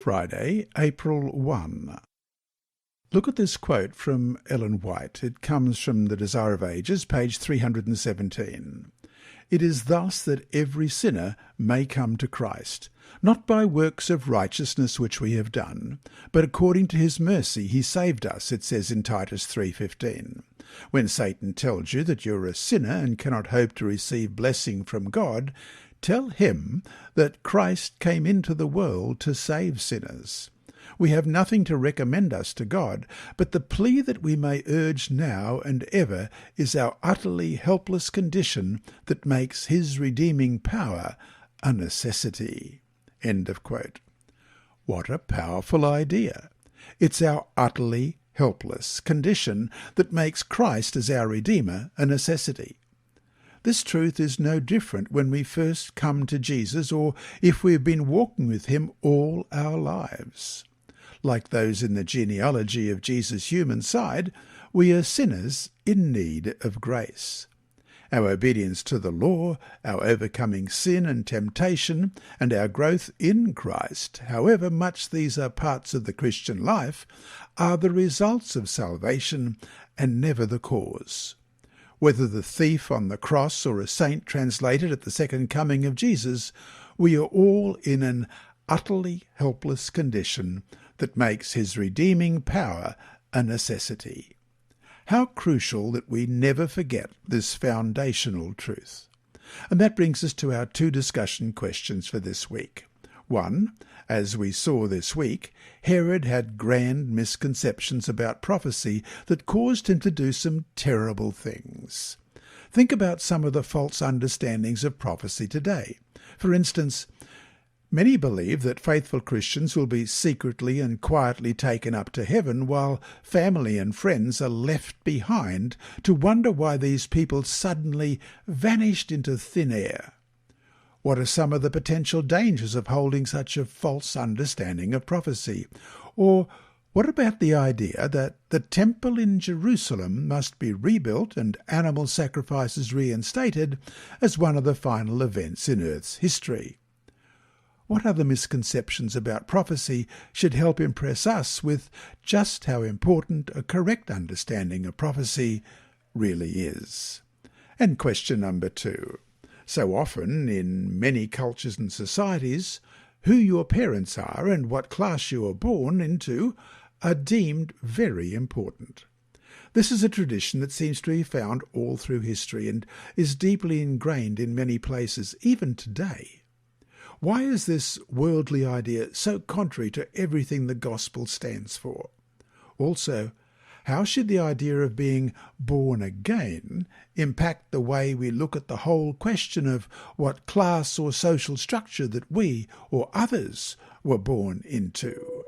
Friday, April 1. Look at this quote from Ellen White. It comes from The Desire of Ages, page 317. "It is thus that every sinner may come to Christ, not by works of righteousness which we have done, but according to his mercy he saved us," it says in Titus 3:15. When Satan tells you that you're a sinner and cannot hope to receive blessing from God, tell him that Christ came into the world to save sinners. We have nothing to recommend us to God, but the plea that we may urge now and ever is our utterly helpless condition that makes his redeeming power a necessity." End of quote. What a powerful idea! It's our utterly helpless condition that makes Christ as our Redeemer a necessity. This truth is no different when we first come to Jesus or if we have been walking with him all our lives. Like those in the genealogy of Jesus' human side, we are sinners in need of grace. Our obedience to the law, our overcoming sin and temptation, and our growth in Christ, however much these are parts of the Christian life, are the results of salvation and never the cause. Whether the thief on the cross or a saint translated at the second coming of Jesus, we are all in an utterly helpless condition that makes his redeeming power a necessity. How crucial that we never forget this foundational truth. And that brings us to our two discussion questions for this week. 1. As we saw this week, Herod had grand misconceptions about prophecy that caused him to do some terrible things. Think about some of the false understandings of prophecy today. For instance, many believe that faithful Christians will be secretly and quietly taken up to heaven while family and friends are left behind to wonder why these people suddenly vanished into thin air. What are some of the potential dangers of holding such a false understanding of prophecy? Or what about the idea that the temple in Jerusalem must be rebuilt and animal sacrifices reinstated as one of the final events in Earth's history? What other misconceptions about prophecy should help impress us with just how important a correct understanding of prophecy really is? And question number 2. So often, in many cultures and societies, who your parents are and what class you are born into are deemed very important. This is a tradition that seems to be found all through history and is deeply ingrained in many places, even today. Why is this worldly idea so contrary to everything the gospel stands for? Also, how should the idea of being born again impact the way we look at the whole question of what class or social structure that we or others were born into?